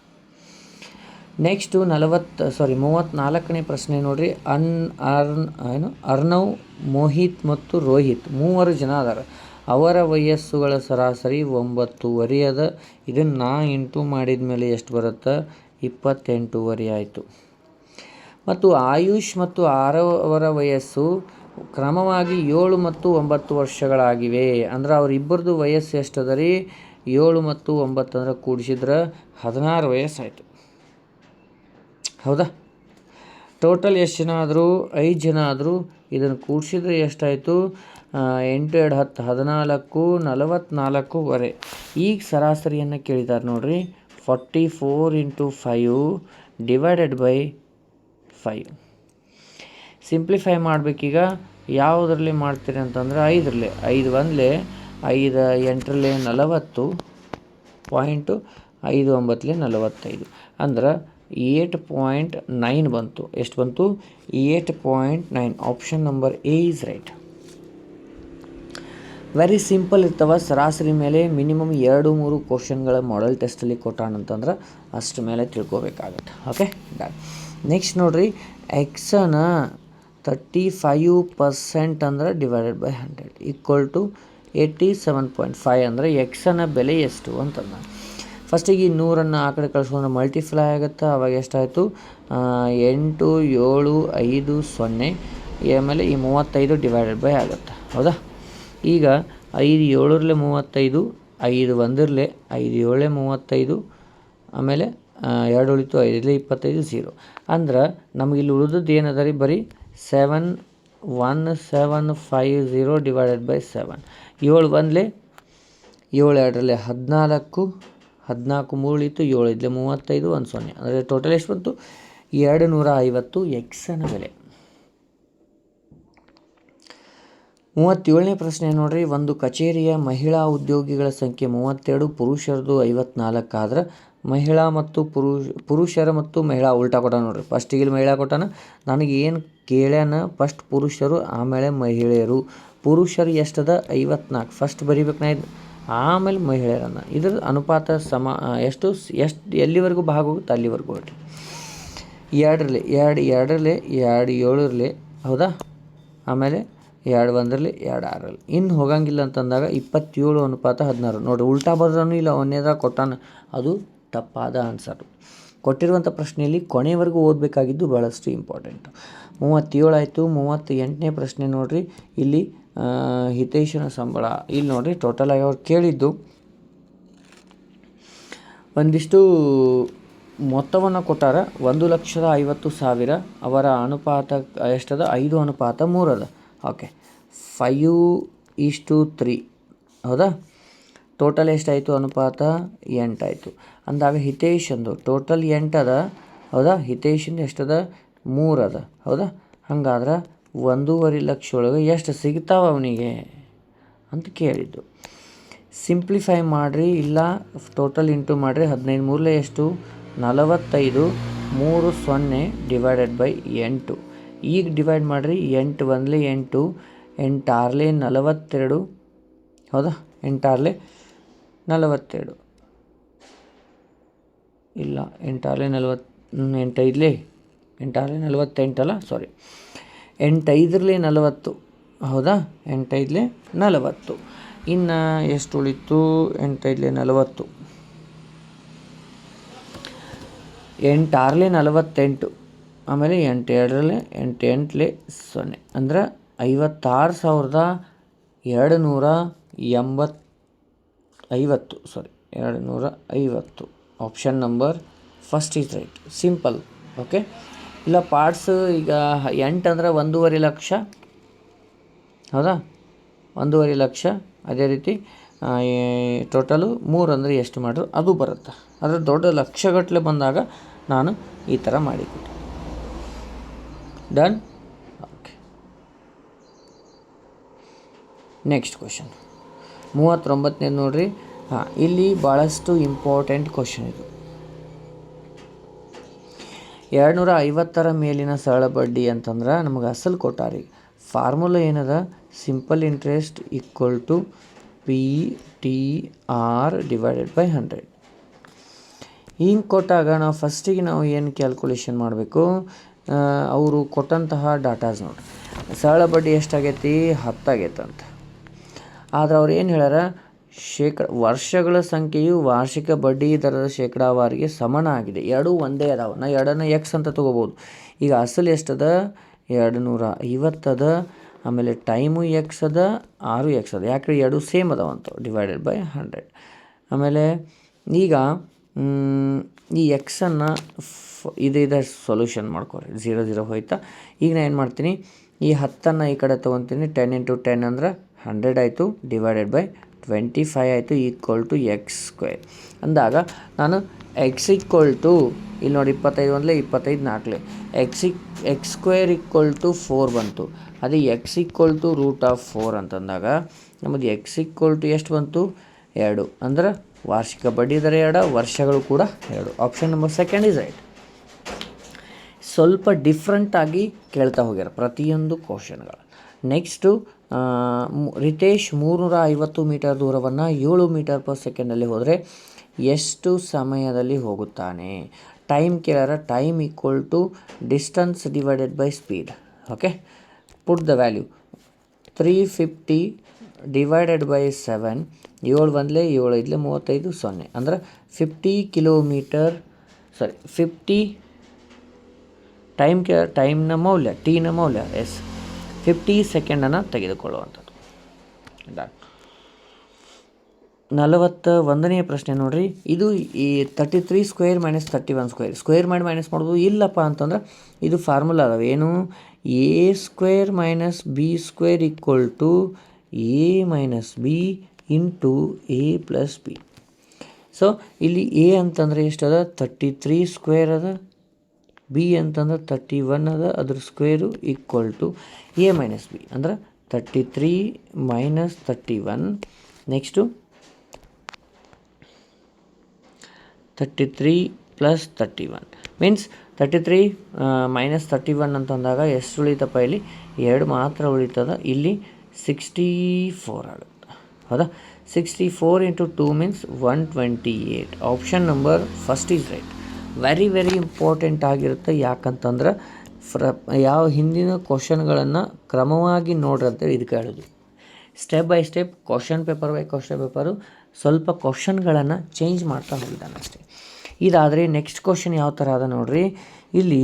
Next 34ನೇ ಪ್ರಶ್ನೆ ನೋಡಿರಿ. ಅರ್ನವ್, ಮೋಹಿತ್ ಮತ್ತು ರೋಹಿತ್ 3 ಜನ ಅದಾರ. ಅವರ ವಯಸ್ಸುಗಳ ಸರಾಸರಿ 9.5 ಅದ. ಇದನ್ನು ನಾ ಇಂಟು ಮಾಡಿದ ಮೇಲೆ ಎಷ್ಟು ಬರುತ್ತೆ 28.5 ಆಯಿತು. ಮತ್ತು ಆಯುಷ್ ಮತ್ತು ಆರವರ ವಯಸ್ಸು ಕ್ರಮವಾಗಿ 7 ಮತ್ತು 9 ವರ್ಷಗಳಾಗಿವೆ. ಅಂದ್ರೆ ಅವರಿಬ್ಬರದು ವಯಸ್ಸು ಎಷ್ಟು ಅದ ರೀ 7 ಮತ್ತು 9 ಅಂದ್ರೆ ಕೂಡಿಸಿದ್ರೆ 16 ವಯಸ್ಸಾಯಿತು. ಹೌದಾ? ಟೋಟಲ್ ಎಷ್ಟು ಜನ ಆದರೂ 5 ಜನ ಆದರೂ ಇದನ್ನು ಕೂಡಿಸಿದ್ರೆ ಎಷ್ಟಾಯಿತು? 8 2 10 14 44 ಈಗ ಸರಾಸರಿಯನ್ನು ಕೇಳಿದ್ದಾರೆ ನೋಡಿರಿ. 44 × 5 ಡಿವೈಡೆಡ್ ಬೈ 5. ಸಿಂಪ್ಲಿಫೈ ಮಾಡಬೇಕೀಗ. ಯಾವುದರಲ್ಲಿ ಮಾಡ್ತೀರಿ ಅಂತಂದ್ರೆ 5ರಲ್ಲಿ 5 1 5 8ರಲ್ಲಿ 40 .59 45 ಅಂದ್ರೆ 8.9 ಬಂತು. ಎಷ್ಟು ಬಂತು? 8.9. Option number A is right. Very simple ಇರ್ತವ. ಸರಾಸರಿ ಮೇಲೆ ಮಿನಿಮಮ್ 2-3 ಕ್ವಶನ್ಗಳ ಮಾಡೆಲ್ ಟೆಸ್ಟಲ್ಲಿ ಕೊಟ್ಟಾನಂತಂದ್ರೆ ಅಷ್ಟು ಮೇಲೆ ತಿಳ್ಕೊಬೇಕಾಗತ್ತೆ. Okay, done. ನೆಕ್ಸ್ಟ್ ನೋಡಿರಿ, ಎಕ್ಸನ 35% ಅಂದ್ರೆ ಡಿವೈಡೆಡ್ ಬೈ 100 ಈಕ್ವಲ್ ಟು 87.5 ಅಂದರೆ ಎಕ್ಸನ ಬೆಲೆ ಎಷ್ಟು ಅಂತಂದ. ಫಸ್ಟಿಗೆ ಈ 100 ಆ ಕಡೆ ಕಳಿಸ್ಕೊಂಡ್ರೆ ಮಲ್ಟಿಫ್ಲೈ ಆಗುತ್ತೆ. ಅವಾಗ ಎಷ್ಟಾಯಿತು? 8 7 5 0. ಆಮೇಲೆ ಈ 35 ಡಿವೈಡೆಡ್ ಬೈ ಆಗುತ್ತೆ. ಹೌದಾ? ಈಗ 5 7ರಲ್ಲಿ 35, 5 1ರಲ್ಲಿ 5 7 35, ಆಮೇಲೆ 2 ಉಳಿತು, 5 25 0. ಅಂದ್ರೆ ನಮಗಿಲ್ಲಿ ಉಳಿದದ್ದು ಏನದ ರೀ? ಬರೀ 71750 ಡಿವೈಡೆಡ್ ಬೈ 7. 7 1 7 2ರಲ್ಲಿ 14, 14 3 ಉಳಿತು, 7 5 35, 1 0. ಅಂದರೆ ಟೋಟಲ್ ಎಷ್ಟು ಬಂತು? 250 ಎಕ್ಸನ ಬೆಲೆ. 37ನೇ ಪ್ರಶ್ನೆ ನೋಡ್ರಿ. ಒಂದು ಕಚೇರಿಯ ಮಹಿಳಾ ಉದ್ಯೋಗಿಗಳ ಸಂಖ್ಯೆ 32, ಪುರುಷರದು 54 ಆದ್ರೆ ಮಹಿಳಾ ಮತ್ತು ಪುರುಷರ ಮತ್ತು ಮಹಿಳಾ ಉಲ್ಟಾ ಕೊಟ್ಟಾನ ನೋಡ್ರಿ. ಫಸ್ಟಿಗೆ ಮಹಿಳಾ ಕೊಟ್ಟಾನ. ನನಗೆ ಏನು ಕೇಳ್ಯಾನ? ಫಸ್ಟ್ ಪುರುಷರು, ಆಮೇಲೆ ಮಹಿಳೆಯರು. ಪುರುಷರು ಎಷ್ಟದ? 54. ಫಸ್ಟ್ ಬರಿಬೇಕು ನಾ ಇದು, ಆಮೇಲೆ ಮಹಿಳೆಯರನ್ನು. ಇದ್ರ ಅನುಪಾತ ಎಷ್ಟು ಎಲ್ಲಿವರೆಗೂ ಭಾಗ ಹೋಗುತ್ತೆ ಅಲ್ಲಿವರೆಗೂ ಹೊರಟ್ರಿ. 2ರಲ್ಲಿ 2 2ರಲ್ಲಿ 2 7ರಲ್ಲಿ, ಹೌದಾ? ಆಮೇಲೆ 2 1ರಲ್ಲಿ 2 6ರಲ್ಲಿ. ಇನ್ನು ಹೋಗಂಗಿಲ್ಲ ಅಂತಂದಾಗ 27:16 ನೋಡಿರಿ. ಉಲ್ಟಾ ಬರ್ದ್ರೂ ಇಲ್ಲ, ಒಂದೇದಾಗ ಕೊಟ್ಟಾನ. ಅದು ತಪ್ಪಾದ ಆನ್ಸರು. ಕೊಟ್ಟಿರುವಂಥ ಪ್ರಶ್ನೆಯಲ್ಲಿ ಕೊನೆವರೆಗೂ ಓದಬೇಕಾಗಿದ್ದು ಭಾಳಷ್ಟು ಇಂಪಾರ್ಟೆಂಟು. 37 ಆಯಿತು. 38ನೇ ಪ್ರಶ್ನೆ ನೋಡಿರಿ. ಇಲ್ಲಿ ಹಿತೈಷಿನ ಸಂಬಳ. ಇಲ್ಲಿ ನೋಡಿರಿ, ಟೋಟಲ್ ಆಗಿ ಅವ್ರು ಕೇಳಿದ್ದು ಒಂದಿಷ್ಟು ಮೊತ್ತವನ್ನು ಕೊಟ್ಟಾರ. 1,50,000. ಅವರ ಅನುಪಾತ ಎಷ್ಟದ? 5:3 ಅದ. ಓಕೆ, 5:3. ಹೌದಾ? ಟೋಟಲ್ ಎಷ್ಟಾಯಿತು? ಅನುಪಾತ 8 ಆಯಿತು. ಅಂದಾಗ ಹಿತೇಶಂದು ಟೋಟಲ್ 8 ಅದ. ಹೌದಾ? ಹಿತೇಶಿಂದ ಎಷ್ಟದ? 3 ಅದ. ಹೌದಾ? ಹಂಗಾದ್ರೆ 1.5 ಲಕ್ಷ ಒಳಗೆ ಎಷ್ಟು ಸಿಗ್ತಾವ ಅವನಿಗೆ ಅಂತ ಕೇಳಿದ್ದು. ಸಿಂಪ್ಲಿಫೈ ಮಾಡಿರಿ, ಇಲ್ಲ ಟೋಟಲ್ ಇಂಟು ಮಾಡಿರಿ. 15 3 ಎಷ್ಟು? 45. 3 0 ಡಿವೈಡೆಡ್ ಬೈ 8. ಈಗ ಡಿವೈಡ್ ಮಾಡಿರಿ. 8 1 8, 8 6 42. ಹೌದಾ? 8 6 42. ಇಲ್ಲ, 8 6 40, 8 5 8 6 48 ಅಲ್ಲ, ಸಾರಿ. 8 5ರಲ್ಲಿ 40. ಹೌದಾ? 8 5 40. ಇನ್ನು ಎಷ್ಟು ಉಳಿತು? 8 5 40. 8 6 48. ಆಮೇಲೆ 8 2ರಲ್ಲಿ 8 8 0. ಅಂದ್ರೆ 56,250. ಸಾರಿ, 250. Option number first is right. Simple. Okay, ಇಲ್ಲ ಪಾರ್ಟ್ಸ್. ಈಗ 8 ಅಂದ್ರೆ 1.5 ಲಕ್ಷ. ಹೌದಾ? 1.5 ಲಕ್ಷ. ಅದೇ ರೀತಿ ಟೋಟಲು 3 ಅಂದರೆ ಎಷ್ಟು ಮಾಡಿದ್ರು ಅದು ಬರುತ್ತೆ. ಆದರೆ ದೊಡ್ಡ ಲಕ್ಷಗಟ್ಟಲೆ ಬಂದಾಗ ನಾನು ಈ ಥರ ಮಾಡಿಕೊಟ್ಟೆ. ಡನ್. ಓಕೆ, ನೆಕ್ಸ್ಟ್ ಕ್ವಶನ್ 39ನೇ ನೋಡಿರಿ. ಇಲ್ಲಿ ಭಾಳಷ್ಟು ಇಂಪಾರ್ಟೆಂಟ್ ಕ್ವಶನ್ ಇದು. 250 ಮೇಲಿನ ಸರಳ ಬಡ್ಡಿ ಅಂತಂದ್ರೆ ನಮಗೆ ಅಸಲು ಕೊಟ್ಟಾರಿ. ಫಾರ್ಮುಲಾ ಏನದ? Simple interest equal to PTR divided by 100. ಹಿಂಗೆ ಕೊಟ್ಟಾಗ ನಾವು ಫಸ್ಟಿಗೆ ಏನು ಕ್ಯಾಲ್ಕುಲೇಷನ್ ಮಾಡಬೇಕು? ಅವರು ಕೊಟ್ಟಂತಹ ಡಾಟಾಸ್ ನೋಡಿರಿ. ಸರಳ ಬಡ್ಡಿ ಎಷ್ಟಾಗೈತಿ? 10 ಆಗೈತಂತ. ಆದರೆ ಅವ್ರು ಏನು ಹೇಳ್ಯಾರ? ವರ್ಷಗಳ ಸಂಖ್ಯೆಯು ವಾರ್ಷಿಕ ಬಡ್ಡಿ ದರದ ಶೇಕಡಾವಾರಿಗೆ ಸಮಾನ ಆಗಿದೆ. ಎರಡೂ ಒಂದೇ ಅದಾವ. ನಾ ಎರಡನ್ನ ಎಕ್ಸ್ ಅಂತ ತೊಗೋಬೋದು. ಈಗ ಅಸಲು ಎಷ್ಟದ? 250 ಅದ. ಆಮೇಲೆ ಟೈಮು ಎಕ್ಸ್ ಅದ, 6 ಎಕ್ಸ್ ಅದ. ಯಾಕೆ? ಎರಡು ಸೇಮ್ ಅದಾವಂತ. Divided by 100. ಆಮೇಲೆ ಈಗ ಈ ಎಕ್ಸನ್ನು ಇದು ಸೊಲ್ಯೂಷನ್ ಮಾಡ್ಕೊರಿ. 0 0 ಹೋಯ್ತಾ. ಈಗ ನಾನು ಏನು ಮಾಡ್ತೀನಿ, ಈ 10 ಈ ಕಡೆ ತೊಗೊತೀನಿ. 10 × 10 ಅಂದ್ರೆ 100 ಆಯಿತು, ಡಿವೈಡೆಡ್ ಬೈ 25 ಆಯಿತು, ಈಕ್ವಲ್ ಟು ಎಕ್ಸ್ ಸ್ಕ್ವೇರ್ ಅಂದಾಗ ನಾನು ಎಕ್ಸ್ ಈಕ್ವಲ್ ಟು ಇಲ್ಲಿ ನೋಡಿ 25 ಒಂದಲೇ 25 4 ಎಕ್ಸ್ ಸ್ಕ್ವೇರ್ ಈಕ್ವಲ್ ಟು 4 ಬಂತು. ಅದೇ ಎಕ್ಸ್ ಈಕ್ವಲ್ ಟು √4 ಅಂತಂದಾಗ ನಮ್ಮದು ಎಕ್ಸ್ ಈಕ್ವಲ್ ಟು ಎಷ್ಟು ಬಂತು, 2. ಅಂದ್ರೆ ವಾರ್ಷಿಕ ಬಡ್ಡಿ ದರ 2, ವರ್ಷಗಳು ಕೂಡ 2. Option number second is right. ಸ್ವಲ್ಪ ಡಿಫ್ರೆಂಟಾಗಿ ಕೇಳ್ತಾ ಹೋಗ್ಯಾರ ಪ್ರತಿಯೊಂದು ಕ್ವಶನ್ಗಳು. ನೆಕ್ಸ್ಟು ರಿತೇಶ್ 350 ಮೀಟರ್ ದೂರವನ್ನು 7 ಮೀಟರ್ ಪರ್ ಸೆಕೆಂಡಲ್ಲಿ ಹೋದರೆ ಎಷ್ಟು ಸಮಯದಲ್ಲಿ ಹೋಗುತ್ತಾನೆ? ಟೈಮ್ ಕೇಳಾರ. Time equal to distance divided by speed. Okay, put the value 350 divided by 7. 7 1 7 5 35 0 ಅಂದ್ರೆ 50 ಕಿಲೋಮೀಟರ್ 50 ಟೈಮ್ನ ಮೌಲ್ಯ ಟಿನ ಮೌಲ್ಯ 50 ಸೆಕೆಂಡನ್ನು ತೆಗೆದುಕೊಳ್ಳುವಂಥದ್ದು. 41ನೇ ಪ್ರಶ್ನೆ ನೋಡಿರಿ. ಇದು ಈ 33 ಸ್ಕ್ವೇರ್ ಮೈನಸ್ 31 ಸ್ಕ್ವೇರ್ ಮಾಡಿ ಮೈನಸ್ ಮಾಡೋದು ಇಲ್ಲಪ್ಪ ಅಂತಂದ್ರೆ ಇದು ಫಾರ್ಮುಲಾ ಅದಾವೆ. ಏನು, A square minus B square equal to A minus B into A plus B. So ಇಲ್ಲಿ ಎ ಅಂತಂದರೆ ಎಷ್ಟು ಅದ, 33 ಸ್ಕ್ವೇರ್ ಅದ. ಬಿ ಅಂತಂದ್ರೆ 31 ಅದ, ಅದ್ರ square equal to A minus B ಅಂದ್ರೆ 33 minus 31. Next 33 plus 31 means 33 minus 31 ಅಂತಂದಾಗ ಎಷ್ಟು ಉಳಿತಪ್ಪ, ಇಲ್ಲಿ 2 ಮಾತ್ರ ಉಳಿತದ. ಇಲ್ಲಿ 64 ಆಗುತ್ತೆ. ಹೌದಾ, 64 into 2 means 128. Option number first is right. Very very important ಆಗಿರುತ್ತೆ. ಯಾಕಂತಂದ್ರೆ ಯಾವ ಹಿಂದಿನ ಕ್ವಶನ್ಗಳನ್ನು ಕ್ರಮವಾಗಿ ನೋಡ್ರಿ ಅಂತೇಳಿ ಇದಕ್ಕೆ ಹೇಳೋದು. Step by step, question paper by question paper ಸ್ವಲ್ಪ ಕ್ವಶನ್ಗಳನ್ನು ಚೇಂಜ್ ಮಾಡ್ತಾ ಹೋಗಿದ್ದಾನೆ ಅಷ್ಟೇ. ಇದಾದರೆ ನೆಕ್ಸ್ಟ್ ಕ್ವಶನ್ ಯಾವ ಥರ ಅದ ನೋಡ್ರಿ. ಇಲ್ಲಿ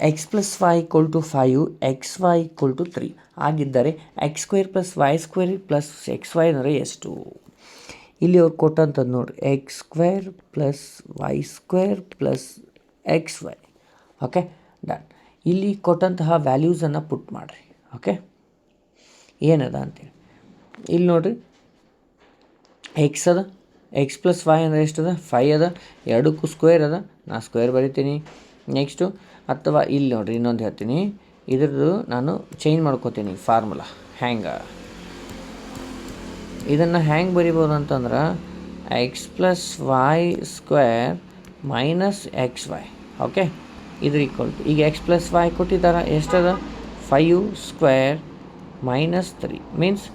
X plus Y equal to 5, X Y equal to 3 ಆಗಿದ್ದರೆ X square plus Y square plus X Y ಅಂದರೆ ಎಷ್ಟು? ಇಲ್ಲಿ ಅವ್ರು ಕೊಟ್ಟಂಥದ್ದು ನೋಡಿರಿ, X square plus Y square plus X Y. Okay, done. ಇಲ್ಲಿ ಕೊಟ್ಟಂತಹ ವ್ಯಾಲ್ಯೂಸನ್ನು ಪುಟ್ ಮಾಡಿರಿ. ಓಕೆ, ಏನದ ಅಂತೇಳಿ ಇಲ್ಲಿ ನೋಡಿರಿ, ಎಕ್ಸ್ ಅದ, ಎಕ್ಸ್ ಪ್ಲಸ್ ವೈ ಅಂದರೆ ಎಷ್ಟು ಅದ, 5 ಅದ. 2ಕ್ಕೂ ಸ್ಕ್ವೇರ್ ಅದ, ನಾನು ಸ್ಕ್ವೇರ್ ಬರಿತೀನಿ. ನೆಕ್ಸ್ಟು ಅಥವಾ ಇಲ್ಲಿ ನೋಡಿರಿ, ಇನ್ನೊಂದು ಹೇಳ್ತೀನಿ, ಇದ್ರದ್ದು ನಾನು ಚೇಂಜ್ ಮಾಡ್ಕೋತೀನಿ ಫಾರ್ಮುಲಾ. ಇದನ್ನು ಹ್ಯಾಂಗೆ ಬರಿಬೋದು ಅಂತಂದ್ರೆ X plus Y square minus X Y. Okay, ಇದ್ರ ಈಕ್ವಲ್ ಟು ಈಗ ಎಕ್ಸ್ ಪ್ಲಸ್ ವೈ ಕೊಟ್ಟಿದ್ದಾರೆ, ಎಷ್ಟದ 5 square minus 3 means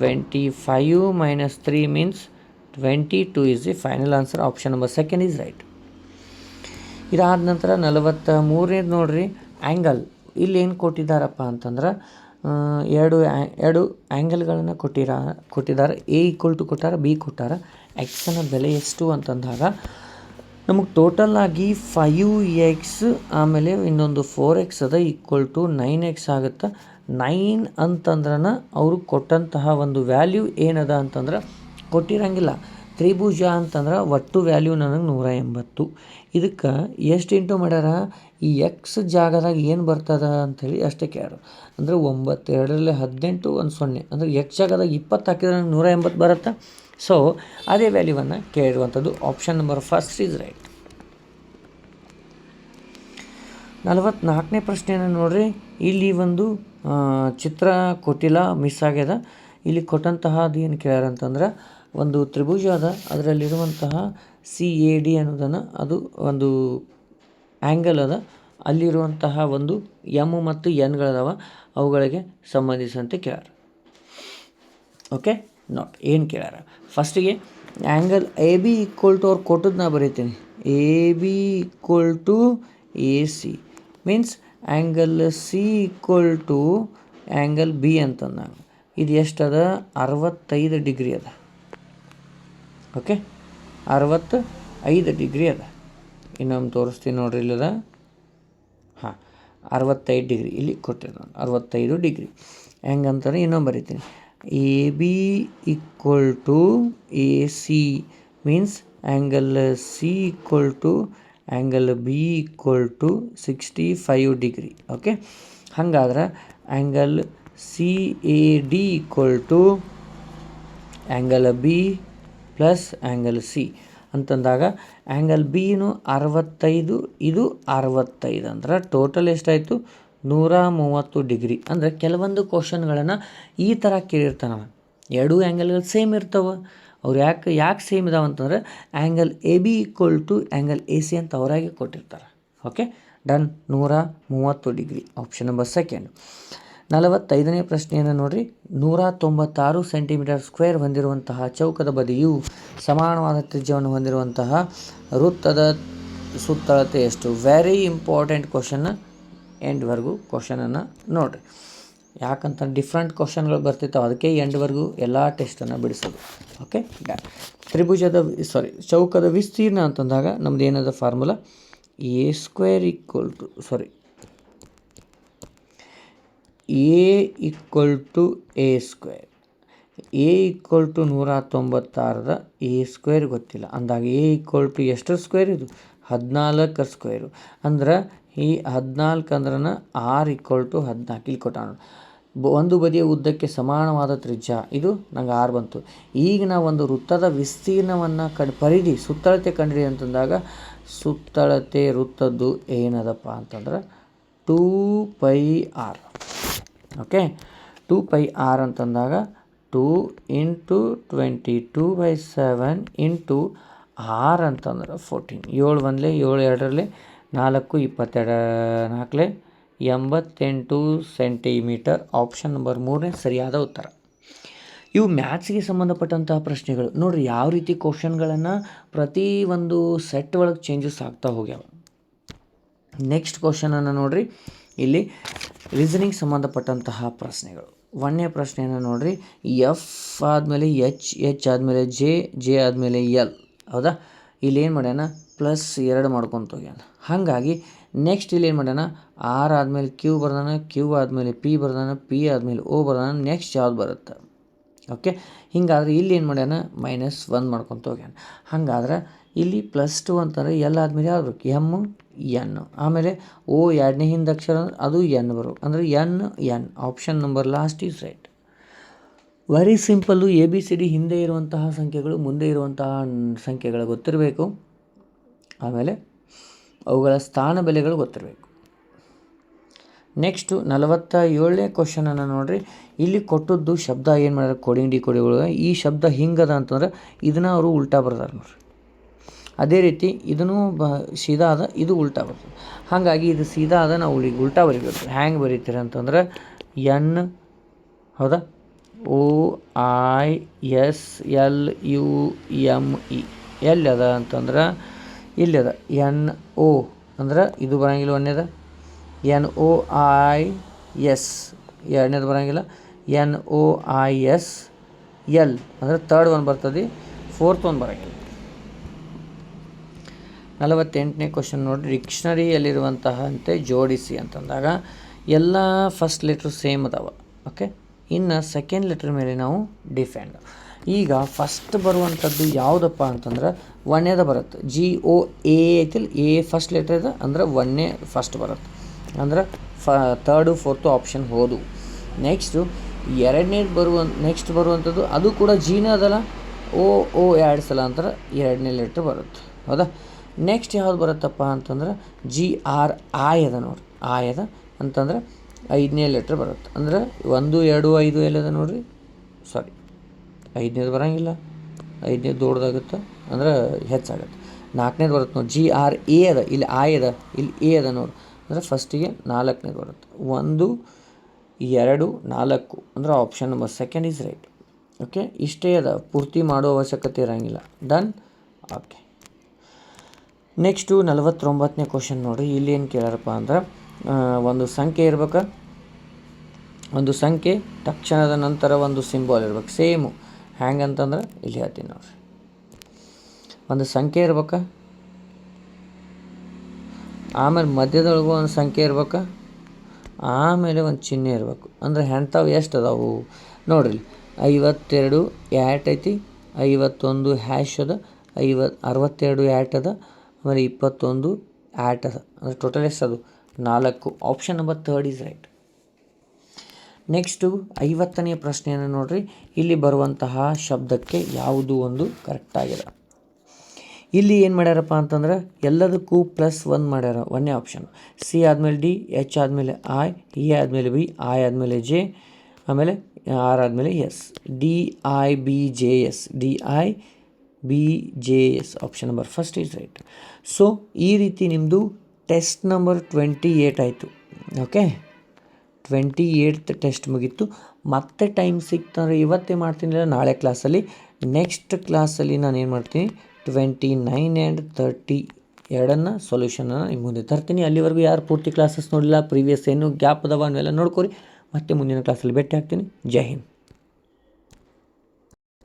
25 minus 3 means 22 is the final answer. Option number second is right. ಇದಾದ ನಂತರ 43ನೇದು ನೋಡ್ರಿ, ಆ್ಯಂಗಲ್. ಇಲ್ಲಿ ಏನು ಕೊಟ್ಟಿದ್ದಾರಪ್ಪ ಅಂತಂದ್ರೆ ಎರಡು ಆ್ಯಂಗಲ್ಗಳನ್ನು ಕೊಟ್ಟಿದ್ದಾರೆ. ಎ ಈಕ್ವಲ್ ಟು ಕೊಟ್ಟಾರ, ಬಿ ಕೊಟ್ಟಾರ. ಎಕ್ಸನ ಬೆಲೆ ಎಷ್ಟು ಅಂತಂದಾಗ ನಮಗೆ ಟೋಟಲ್ ಆಗಿ 5x ಆಮೇಲೆ ಇನ್ನೊಂದು 4x ಅದ ಈಕ್ವಲ್ ಟು 9x ಆಗುತ್ತೆ. 9 ಅಂತಂದ್ರನ ಅವರು ಕೊಟ್ಟಂತಹ ಒಂದು ವ್ಯಾಲ್ಯೂ ಏನದ ಅಂತಂದ್ರೆ ಕೊಟ್ಟಿರಂಗಿಲ್ಲ. ತ್ರಿಭುಜ ಅಂತಂದ್ರೆ ಒಟ್ಟು ವ್ಯಾಲ್ಯೂ ನನಗೆ 180. ಇದಕ್ಕೆ ಎಷ್ಟು ಇಂಟು ಮಾಡ್ಯಾರ, ಈ ಎಕ್ಸ್ ಜಾಗದಾಗ ಏನು ಬರ್ತದ ಅಂಥೇಳಿ ಅಷ್ಟೇ ಕೇಳೋರು. ಅಂದರೆ 9, 2ರಲ್ಲಿ 18, 1 0 ಅಂದರೆ ಎಕ್ಸ್ ಜಾಗದಾಗ 20 ಹಾಕಿದ್ರೆ ನನಗೆ 180 ಬರುತ್ತೆ. ಸೊ ಅದೇ ವ್ಯಾಲ್ಯೂವನ್ನು ಕೇಳಿರುವಂಥದ್ದು. Option number first is right. 44ನೇ ಪ್ರಶ್ನೆಯನ್ನು ನೋಡ್ರಿ. ಇಲ್ಲಿ ಒಂದು ಚಿತ್ರ ಕೊಟ್ಟಿಲ್ಲ, ಮಿಸ್ ಆಗ್ಯದ. ಇಲ್ಲಿ ಕೊಟ್ಟಂತಹದ್ದು ಏನು ಕೇಳ್ಯಾರ ಅಂತಂದ್ರೆ ಒಂದು ತ್ರಿಭುಜ ಅದ, ಅದರಲ್ಲಿರುವಂತಹ CAD ಅನ್ನೋದನ್ನು ಅದು ಒಂದು ಆ್ಯಂಗಲ್ ಅದ, ಅಲ್ಲಿರುವಂತಹ ಒಂದು ಎಮ್ ಮತ್ತು ಎನ್ಗಳದಾವ, ಅವುಗಳಿಗೆ ಸಂಬಂಧಿಸಿದಂತೆ ಕೇಳ್ಯಾರ. ಓಕೆ, ನಾಟ್ ಏನು ಕೇಳ್ಯಾರ, ಫಸ್ಟಿಗೆ ಆ್ಯಂಗಲ್ AB ಈಕ್ವಲ್ ಟು ಅವ್ರು ಕೊಟ್ಟದ್ದು ನಾ ಬರೀತೀನಿ. AB equal to AC means angle C equal to angle B ಅಂತಂದಾಗ ಇದು ಎಷ್ಟದ, 65 ಡಿಗ್ರಿ ಅದ. ಓಕೆ, 65 ಡಿಗ್ರಿ ಅದ. ಇನ್ನೊಮ್ಮೆ ತೋರಿಸ್ತೀನಿ ನೋಡ್ರಿ, ಇಲ್ಲದ 65 ಡಿಗ್ರಿ ಇಲ್ಲಿ ಕೊಟ್ಟಿರೋ 65 ಡಿಗ್ರಿ. ಹೆಂಗಂತಾರೆ ಇನ್ನೊಮ್ಮೆ ಬರಿತೀನಿ, AB equal to AC means angle C equal to angle B equal to 65 degree. Okay, ಹಾಗಾದ್ರೆ angle C A D equal to angle B plus angle C ಅಂತಂದಾಗ ಆ್ಯಂಗಲ್ ಬಿನು 65, ಇದು 65, ಅಂದ್ರೆ ಟೋಟಲ್ ಎಷ್ಟಾಯಿತು 130 ಡಿಗ್ರಿ. ಅಂದರೆ ಕೆಲವೊಂದು ಕ್ವಶನ್ಗಳನ್ನು ಈ ಥರ ಕೇಳಿರ್ತಾನವ, ಎರಡೂ ಆ್ಯಂಗಲ್ಗಳು ಸೇಮ್ ಇರ್ತವೆ. ಅವ್ರು ಯಾಕೆ ಸೇಮ್ ಇದಾವೆ ಅಂತಂದ್ರೆ angle A B equal to angle A C ಅಂತ ಅವರಾಗೆ ಕೊಟ್ಟಿರ್ತಾರೆ. Okay, done. 130 degree option number second. 45ನೇ ಪ್ರಶ್ನೆಯನ್ನು ನೋಡಿರಿ. 196 ಸೆಂಟಿಮೀಟರ್ ಸ್ಕ್ವೇರ್ ಹೊಂದಿರುವಂತಹ ಚೌಕದ ಬದಿಯು ಸಮಾನವಾದ ತ್ರಿಜ್ಯವನ್ನು ಹೊಂದಿರುವಂತಹ ವೃತ್ತದ ಸುತ್ತಳತೆ ಎಷ್ಟು? ವೆರಿ ಇಂಪಾರ್ಟೆಂಟ್ ಕ್ವಶನ್ನ, ಎಂಡ್ವರೆಗೂ ಕ್ವಶನನ್ನು ನೋಡಿರಿ. ಯಾಕಂತ ಡಿಫ್ರೆಂಟ್ ಕ್ವಶನ್ಗಳು ಬರ್ತಿರ್ತಾವೆ, ಅದಕ್ಕೆ ಎಂಡ್ವರೆಗೂ ಎಲ್ಲ ಟೆಸ್ಟನ್ನು ಬಿಡಿಸೋದು. Okay, done. ಚೌಕದ ವಿಸ್ತೀರ್ಣ ಅಂತಂದಾಗ ನಮ್ದು ಏನದ formula, A square equal to A equal to A square. A equal to 196 A square ಗೊತ್ತಿಲ್ಲ ಅಂದಾಗ ಎ ಈಕ್ವಲ್ ಟು ಎಷ್ಟು ಸ್ಕ್ವೇರ್? ಇದು 14 ಸ್ಕ್ವೇರು. ಅಂದ್ರೆ ಈ 14 ಅಂದ್ರೆ ಆರ್ ಈಕ್ವಲ್ ಟು 14 ಇಲ್ಲಿ ಕೊಟ್ಟಾನ. ಒಂದು ಬದಿಯ ಉದ್ದಕ್ಕೆ ಸಮಾನವಾದ ತ್ರಿಜ್ಯ, ಇದು ನಂಗೆ 6 ಬಂತು. ಈಗ ನಾವು ಒಂದು ವೃತ್ತದ ವಿಸ್ತೀರ್ಣವನ್ನು ಪರಿಧಿ ಸುತ್ತಳತೆ ಕಂಡಿಡಿ ಅಂತಂದಾಗ ಸುತ್ತಳತೆ ವೃತ್ತದ್ದು ಏನದಪ್ಪ ಅಂತಂದ್ರೆ 2πr. ಓಕೆ, 2πr ಅಂತಂದಾಗ 2 × 22/7 ಇಂಟು r ಅಂತಂದ್ರೆ 14. 7 1 7 2 4 22 4 88 ಸೆಂಟಿಮೀಟರ್. ಆಪ್ಷನ್ ನಂಬರ್ 3 ಸರಿಯಾದ ಉತ್ತರ. ಇವು ಮ್ಯಾಥ್ಸ್ಗೆ ಸಂಬಂಧಪಟ್ಟಂತಹ ಪ್ರಶ್ನೆಗಳು ನೋಡಿರಿ. ಯಾವ ರೀತಿ ಕ್ವಶನ್ಗಳನ್ನು ಪ್ರತಿ ಒಂದು ಸೆಟ್ ಒಳಗೆ ಚೇಂಜಸ್ ಆಗ್ತಾ ಹೋಗ್ಯಾವ. ನೆಕ್ಸ್ಟ್ ಕ್ವಶನನ್ನು ನೋಡಿರಿ. ಇಲ್ಲಿ ರೀಸನಿಂಗ್ ಸಂಬಂಧಪಟ್ಟಂತಹ ಪ್ರಶ್ನೆಗಳು. 1ನೇ ಪ್ರಶ್ನೆಯನ್ನು ನೋಡಿರಿ. ಎಫ್ ಆದಮೇಲೆ ಎಚ್ ಆದಮೇಲೆ ಜೆ ಆದಮೇಲೆ ಎಲ್, ಹೌದಾ? ಇಲ್ಲಿ ಏನು ಮಾಡ್ಯಾನ +2 ಮಾಡ್ಕೊತ ಹೋಗ್ಯಾನ. ಹಾಗಾಗಿ ನೆಕ್ಸ್ಟ್ ಇಲ್ಲಿ ಏನು ಮಾಡ್ಯಾನ ಆರ್ ಆದಮೇಲೆ ಕ್ಯೂ ಬರ್ದಾನ, ಕ್ಯೂ ಆದಮೇಲೆ ಪಿ ಬರ್ದಾನ, ಪಿ ಆದಮೇಲೆ ಓ ಬರ್ದಾನ. ನೆಕ್ಸ್ಟ್ ಯಾವ್ದು ಬರುತ್ತೆ? ಓಕೆ, ಹಿಂಗಾದ್ರೆ ಇಲ್ಲಿ ಏನು ಮಾಡ್ಯಾನ -1 ಮಾಡ್ಕೊತ ಹೋಗ್ಯಾನ. ಹಾಗಾದ್ರೆ ಇಲ್ಲಿ +2 ಅಂತಂದರೆ ಎಲ್ ಆದಮೇಲೆ ಯಾವ್ದು ಬೇಕು? ಎನ್. ಆಮೇಲೆ ಓ ಎರಡನೇ ಹಿಂದೆ ಅಕ್ಷರ ಅದು ಎನ್ ಬರಬೇಕು, ಅಂದರೆ N. Option number last is right. Very simple. ABCD ಹಿಂದೆ ಇರುವಂತಹ ಸಂಖ್ಯೆಗಳು ಮುಂದೆ ಇರುವಂತಹ ಸಂಖ್ಯೆಗಳು ಗೊತ್ತಿರಬೇಕು. ಆಮೇಲೆ ಅವುಗಳ ಸ್ಥಾನ ಬೆಲೆಗಳು ಗೊತ್ತಿರಬೇಕು. ನೆಕ್ಸ್ಟು 47ನೇ ಕ್ವಶನನ್ನು ನೋಡಿರಿ. ಇಲ್ಲಿ ಕೊಟ್ಟದ್ದು ಶಬ್ದ ಏನು ಮಾಡ್ಯಾರ ಕೋಡಿಂಗ್ ಡಿಕೋಡಿಗಳು. ಈ ಶಬ್ದ ಹಿಂಗದ ಅಂತಂದ್ರೆ ಇದನ್ನು ಅವರು ಉಲ್ಟಾ ಬರ್ದಾರೆ ನೋಡ್ರಿ. ಅದೇ ರೀತಿ ಇದನ್ನು ಸೀದಾ ಅದ, ಇದು ಉಲ್ಟಾ ಬರ್ತದೆ. ಹಾಗಾಗಿ ಇದು ಸೀದಾ ಅದ, ನಾವು ಈಗ ಉಲ್ಟಾ ಬರಿಬೇಕು. ಹ್ಯಾಂಗೆ ಬರೀತೀರ ಅಂತಂದ್ರೆ ಎನ್, ಹೌದಾ, OISLUME. ಎಲ್ಲಿ ಅದ ಅಂತಂದ್ರೆ ಇಲ್ಲಿ ಅದ. NO ಅಂದ್ರೆ ಇದು ಬರೋಂಗಿಲ್ಲ, ಒಂದೇದ. NOIS ಎರಡನೇದು ಬರೋಂಗಿಲ್ಲ. NOISL ಅಂದರೆ ಥರ್ಡ್ ಒನ್ ಬರ್ತದೆ, ಫೋರ್ತ್ ಒನ್ ಬರೋಂಗಿಲ್ಲ. 48ನೇ ಕ್ವಶನ್ ನೋಡಿ. ಡಿಕ್ಷನರಿಯಲ್ಲಿರುವಂತಹಂತೆ ಜೋಡಿಸಿ ಅಂತಂದಾಗ ಎಲ್ಲ ಫಸ್ಟ್ ಲೆಟ್ರು ಸೇಮ್ ಅದಾವ. ಓಕೆ, ಇನ್ನು ಸೆಕೆಂಡ್ ಲೆಟ್ರ್ ಮೇಲೆ ನಾವು ಡಿಫೆಂಡ್. ಈಗ ಫಸ್ಟ್ ಬರುವಂಥದ್ದು ಯಾವುದಪ್ಪ ಅಂತಂದ್ರೆ ಒಂದೇದ ಬರುತ್ತೆ. GOA ಐತಿಲ್ಲ, ಎ ಫಸ್ಟ್ ಲೆಟ್ರ್ ಇದೆ ಅಂದ್ರೆ ಒಂದೇ ಫಸ್ಟ್ ಬರುತ್ತೆ. ಅಂದ್ರೆ ಥರ್ಡು ಫೋರ್ತು ಆಪ್ಷನ್ ಹೋದು. ನೆಕ್ಸ್ಟು ನೆಕ್ಸ್ಟ್ ಬರುವಂಥದ್ದು ಅದು ಕೂಡ ಜಿನ ಅದಲ್ಲ, ಓ ಎರಡು ಸಲ ಅಂತಾರೆ, ಎರಡನೇ ಲೆಟ್ರ್ ಬರುತ್ತೆ, ಹೌದಾ? ನೆಕ್ಸ್ಟ್ ಯಾವ್ದು ಬರುತ್ತಪ್ಪ ಅಂತಂದ್ರೆ GRI ಅದ ನೋಡಿರಿ. ಆಯ್ ಅದ ಅಂತಂದ್ರೆ 5ನೇ ಲೆಟ್ರ್ ಬರುತ್ತೆ. ಅಂದ್ರೆ 1 2 5 ಎಲ್ಲದ ನೋಡಿರಿ. ಸಾರಿ, 5ನೇದು ಬರೋಂಗಿಲ್ಲ, 5ನೇದು ದೊಡ್ಡದಾಗುತ್ತೆ ಅಂದ್ರೆ ಹೆಚ್ಚಾಗುತ್ತೆ. 4ನೇದು ಬರುತ್ತೆ ನೋಡಿ, GRA ಅದ, ಇಲ್ಲಿ ಆಯ್ ಅದ, ಇಲ್ಲಿ ಎ ಅದ ನೋಡಿ. ಅಂದರೆ ಫಸ್ಟಿಗೆ 4ನೇದು ಬರುತ್ತೆ. 1 2 4 ಅಂದ್ರೆ option number second is right. Okay, ಇಷ್ಟೇ ಅದ, ಪೂರ್ತಿ ಮಾಡೋ ಅವಶ್ಯಕತೆ ಇರೋಂಗಿಲ್ಲ. ಡನ್. ಓಕೆ, ನೆಕ್ಸ್ಟು 49ನೇ ಕ್ವಶನ್ ನೋಡಿರಿ. ಇಲ್ಲಿ ಏನು ಕೇಳಾರಪ್ಪ ಅಂದ್ರೆ ಒಂದು ಸಂಖ್ಯೆ ಇರ್ಬೇಕಾ, ಒಂದು ಸಂಖ್ಯೆ ತಕ್ಷಣದ ನಂತರ ಒಂದು ಸಿಂಬಾಲ್ ಇರ್ಬೇಕು. ಸೇಮು ಹ್ಯಾಂಗಂತಂದ್ರೆ ಇಲ್ಲಿ ಹೇಳ್ತೀನಿ ನೋಡಿರಿ. ಒಂದು ಸಂಖ್ಯೆ ಇರ್ಬೇಕಾ, ಆಮೇಲೆ ಮಧ್ಯದೊಳಗೂ ಒಂದು ಸಂಖ್ಯೆ ಇರ್ಬೇಕಾ, ಆಮೇಲೆ ಒಂದು ಚಿಹ್ನೆ ಇರಬೇಕು. ಅಂದರೆ ಎಂಥವು ಎಷ್ಟು ಅದಾವು ನೋಡಿರಿ. 52 ಐತಿ, 51 ಹ್ಯಾಶ್ ಅದ, 62 ಆ್ಯಟ್ ಅದ, ಆಮೇಲೆ 21 ಆ್ಯಟ್ ಅದ. ಅಂದರೆ ಟೋಟಲ್ ಎಷ್ಟು ಅದು 4. Option number 3 is right. Next 50ನೇ ಪ್ರಶ್ನೆಯನ್ನು ನೋಡ್ರಿ. ಇಲ್ಲಿ ಬರುವಂತಹ ಶಬ್ದಕ್ಕೆ ಯಾವುದು ಒಂದು ಕರೆಕ್ಟಾಗಿದೆ. ಇಲ್ಲಿ ಏನು ಮಾಡ್ಯಾರಪ್ಪ ಅಂತಂದ್ರೆ ಎಲ್ಲದಕ್ಕೂ +1 ಮಾಡ್ಯಾರ. ಒಂದೇ ಆಪ್ಷನ್. ಸಿ ಆದಮೇಲೆ ಡಿ, ಎಚ್ ಆದಮೇಲೆ ಐ, ಇ ಆದಮೇಲೆ ಬಿ, ಐ ಆದಮೇಲೆ ಜೆ, ಆಮೇಲೆ ಆರ್ ಆದಮೇಲೆ S. DIBJS, DIBJS option number 1 is right. So ಈ ರೀತಿ ನಿಮ್ಮದು ಟೆಸ್ಟ್ ನಂಬರ್ 28 ಆಯಿತು. ಓಕೆ, 28th ಟೆಸ್ಟ್ ಮುಗೀತು. ಮತ್ತೆ ಟೈಮ್ ಸಿಕ್ತಂದ್ರೆ ಇವತ್ತೇ ಮಾಡ್ತೀನಿ, ಇಲ್ಲ ನಾಳೆ ಕ್ಲಾಸಲ್ಲಿ. ನೆಕ್ಸ್ಟ್ ಕ್ಲಾಸಲ್ಲಿ ನಾನು ಏನು ಮಾಡ್ತೀನಿ, 29 ಆ್ಯಂಡ್ 30 ಎರಡನ್ನು ಸೊಲ್ಯೂಷನನ್ನು ನಿಮ್ಮ ಮುಂದೆ ತರ್ತೀನಿ. ಅಲ್ಲಿವರೆಗೂ ಯಾರು ಪೂರ್ತಿ ಕ್ಲಾಸಸ್ ನೋಡಿಲ್ಲ, ಪ್ರೀವಿಯಸ್ ಏನು ಗ್ಯಾಪ್ ಅದಾವ ಅನ್ನೆಲ್ಲ ನೋಡ್ಕೊರಿ. ಮತ್ತೆ ಮುಂದಿನ ಕ್ಲಾಸಲ್ಲಿ ಭೇಟಿ ಆಗ್ತೀನಿ. ಜೈ ಹಿಂದ್.